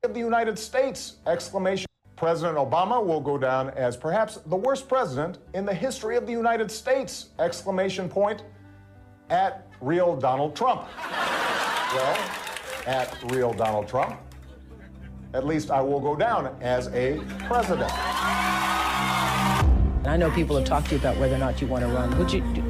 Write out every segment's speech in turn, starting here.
of the United States! Exclamation. President Obama will go down as perhaps the worst president in the history of the United States! Exclamation point. At real Donald Trump. Well, at real Donald Trump, at least I will go down as a president. I know people have talked to you about whether or not you want to run.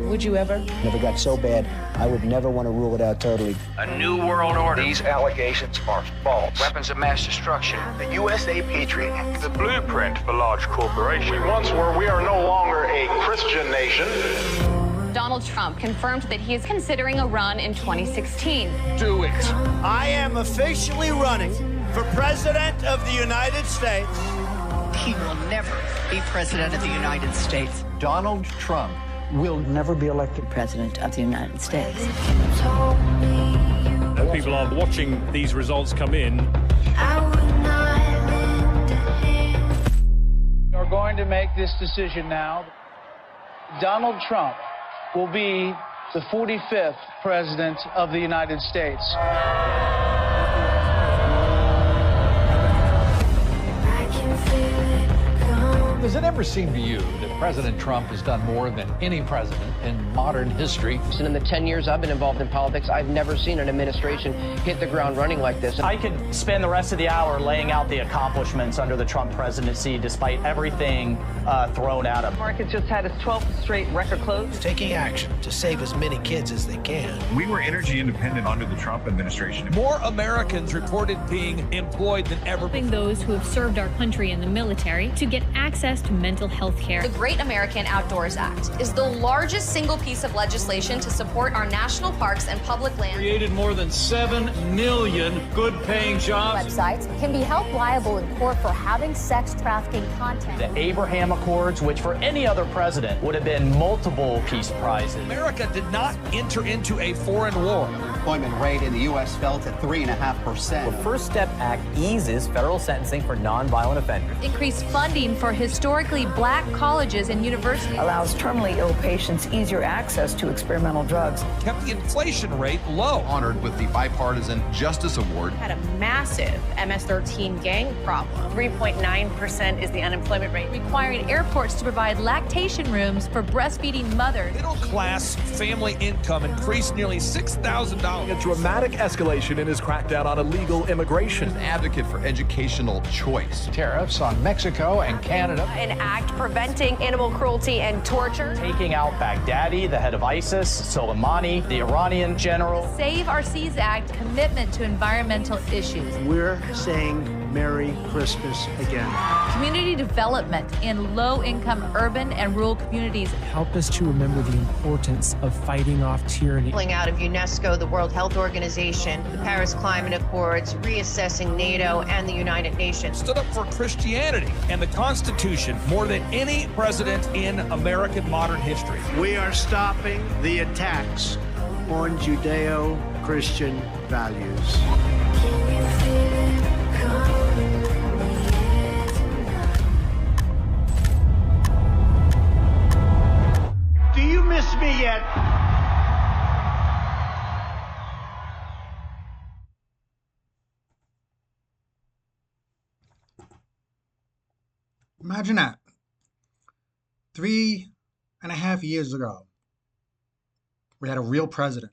Would you ever? Never got so bad, I would never want to rule it out totally. A new world order. These allegations are false. Weapons of mass destruction. The USA Patriot Act. The blueprint for large corporations. We once were, we are no longer a Christian nation. Donald Trump confirmed that he is considering a run in 2016. Do it. I am officially running for President of the United States. He will never be President of the United States. Donald Trump will never be elected President of the United States. As people are watching these results come in, We're going to make this decision now. Donald Trump will be the 45th President of the United States. Does it ever seem to you that President Trump has done more than any president in modern history? In the 10 years I've been involved in politics, I've never seen an administration hit the ground running like this. I could spend the rest of the hour laying out the accomplishments under the Trump presidency, despite everything thrown at him. The market just had its 12th straight record close. Taking action to save as many kids as they can. We were energy independent under the Trump administration. More Americans reported being employed than ever. Those who have served our country in the military to get access to mental health care. The Great American Outdoors Act is the largest single piece of legislation to support our national parks and public lands. Created more than 7 million good-paying jobs. Websites can be held liable in court for having sex trafficking content. The Abraham Accords, which for any other president would have been multiple peace prizes. America did not enter into a foreign war. The unemployment rate in the U.S. fell to 3.5%. The First Step Act eases federal sentencing for nonviolent offenders. Increased funding for historically black colleges and universities. Allows terminally ill patients easier access to experimental drugs. Kept the inflation rate low. Honored with the Bipartisan Justice Award. Had a massive MS-13 gang problem. 3.9% is the unemployment rate. Requiring airports to provide lactation rooms for breastfeeding mothers. Middle class family income increased nearly $6,000. A dramatic escalation in his crackdown on illegal immigration. An advocate for educational choice. Tariffs on Mexico and Canada. An act preventing animal cruelty and torture. Taking out Baghdadi, the head of ISIS, Soleimani, the Iranian general. Save Our Seas Act commitment to environmental issues. We're saying Merry Christmas again. Community development in low-income urban and rural communities. Help us to remember the importance of fighting off tyranny. Pulling out of UNESCO, the World Health Organization, the Paris Climate Accords, reassessing NATO and the United Nations. Stood up for Christianity and the Constitution more than any president in American modern history. We are stopping the attacks on Judeo-Christian values. Do you miss me yet? Imagine that. 3.5 years ago, we had a real president,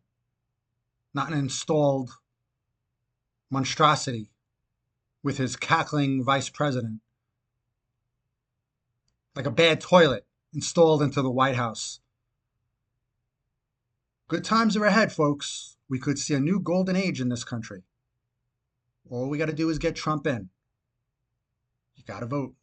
not an installed monstrosity with his cackling vice president, like a bad toilet installed into the White House. Good times are ahead, folks. We could see a new golden age in this country. All we got to do is get Trump in. You got to vote.